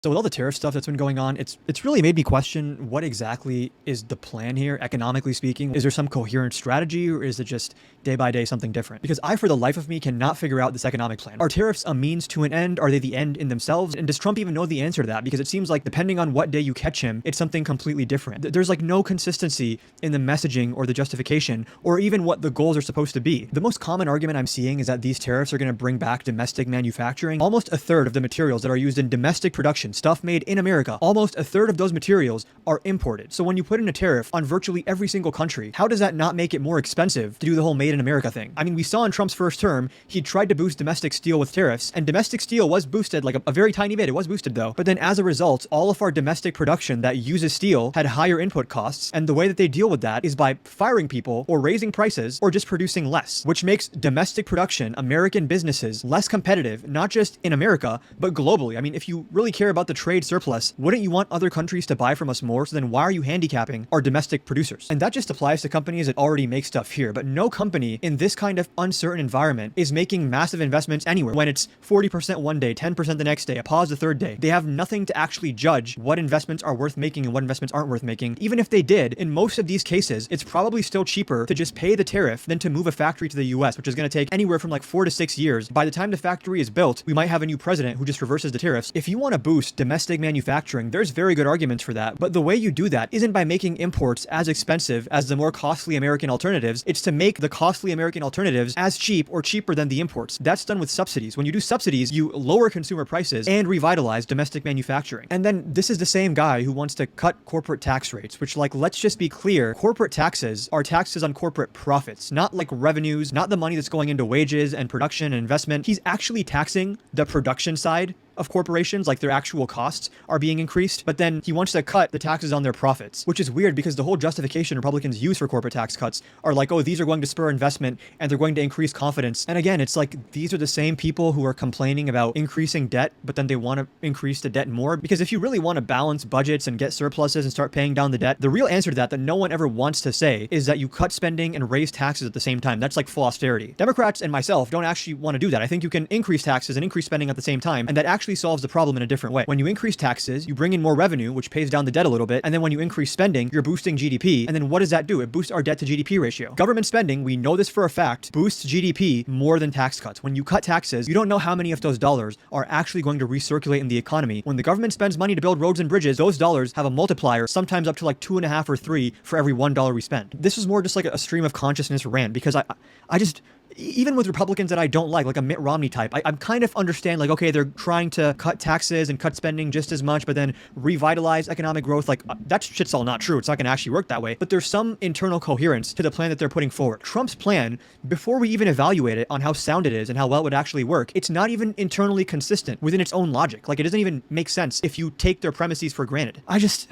So with all the tariff stuff that's been going on, it's really made me question what exactly is the plan here, economically speaking. Is there some coherent strategy, or is it just day by day something different? Because I, for the life of me, cannot figure out this economic plan. Are tariffs a means to an end? Are they the end in themselves? And does Trump even know the answer to that? Because it seems like depending on what day you catch him, it's something completely different. There's like no consistency in the messaging or the justification, or even what the goals are supposed to be. The most common argument I'm seeing is that these tariffs are going to bring back domestic manufacturing. Almost a third of the materials that are used in domestic production, stuff made in America, almost a third of those materials are imported. So when you put in a tariff on virtually every single country, how does that not make it more expensive to do the whole made in America thing? I mean, we saw in Trump's first term, he tried to boost domestic steel with tariffs, and domestic steel was boosted, like a very tiny bit. It was boosted though. But then as a result, all of our domestic production that uses steel had higher input costs. And the way that they deal with that is by firing people or raising prices or just producing less, which makes domestic production, American businesses, less competitive, not just in America, but globally. I mean, if you really care about the trade surplus, wouldn't you want other countries to buy from us more? So then why are you handicapping our domestic producers? And that just applies to companies that already make stuff here. But no company in this kind of uncertain environment is making massive investments anywhere. When it's 40% one day, 10% the next day, a pause the third day, they have nothing to actually judge what investments are worth making and what investments aren't worth making. Even if they did, in most of these cases, it's probably still cheaper to just pay the tariff than to move a factory to the US, which is going to take anywhere from like 4 to 6 years. By the time the factory is built, we might have a new president who just reverses the tariffs. If you want to boost domestic manufacturing, there's very good arguments for that. But the way you do that isn't by making imports as expensive as the more costly American alternatives. It's to make the costly American alternatives as cheap or cheaper than the imports. That's done with subsidies. When you do subsidies, you lower consumer prices and revitalize domestic manufacturing. And then this is the same guy who wants to cut corporate tax rates, which, like, let's just be clear, corporate taxes are taxes on corporate profits, not like revenues, not the money that's going into wages and production and investment. He's actually taxing the production side of corporations, like their actual costs are being increased, but then he wants to cut the taxes on their profits, which is weird because the whole justification Republicans use for corporate tax cuts are like, oh, these are going to spur investment and they're going to increase confidence. And again, it's like these are the same people who are complaining about increasing debt, but then they want to increase the debt more. Because if you really want to balance budgets and get surpluses and start paying down the debt, the real answer to that no one ever wants to say is that you cut spending and raise taxes at the same time. That's like full austerity. Democrats and myself don't actually want to do that. I think you can increase taxes and increase spending at the same time, and that actually solves the problem in a different way. When you increase taxes, you bring in more revenue, which pays down the debt a little bit, and then when you increase spending, you're boosting GDP, and then what does that do? It boosts our debt to GDP ratio. Government spending, we know this for a fact, boosts GDP more than tax cuts. When you cut taxes, you don't know how many of those dollars are actually going to recirculate in the economy. When the government spends money to build roads and bridges, those dollars have a multiplier, sometimes up to like 2.5 or 3 for every $1 we spend. This is more just like a stream of consciousness rant, because I just, even with Republicans that I don't like a Mitt Romney type, I'm kind of understand, like, okay, they're trying to cut taxes and cut spending just as much, but then revitalize economic growth. Like, that shit's all not true. It's not going to actually work that way. But there's some internal coherence to the plan that they're putting forward. Trump's plan, before we even evaluate it on how sound it is and how well it would actually work, it's not even internally consistent within its own logic. Like, it doesn't even make sense if you take their premises for granted. I don't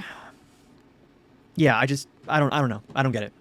know. I don't get it.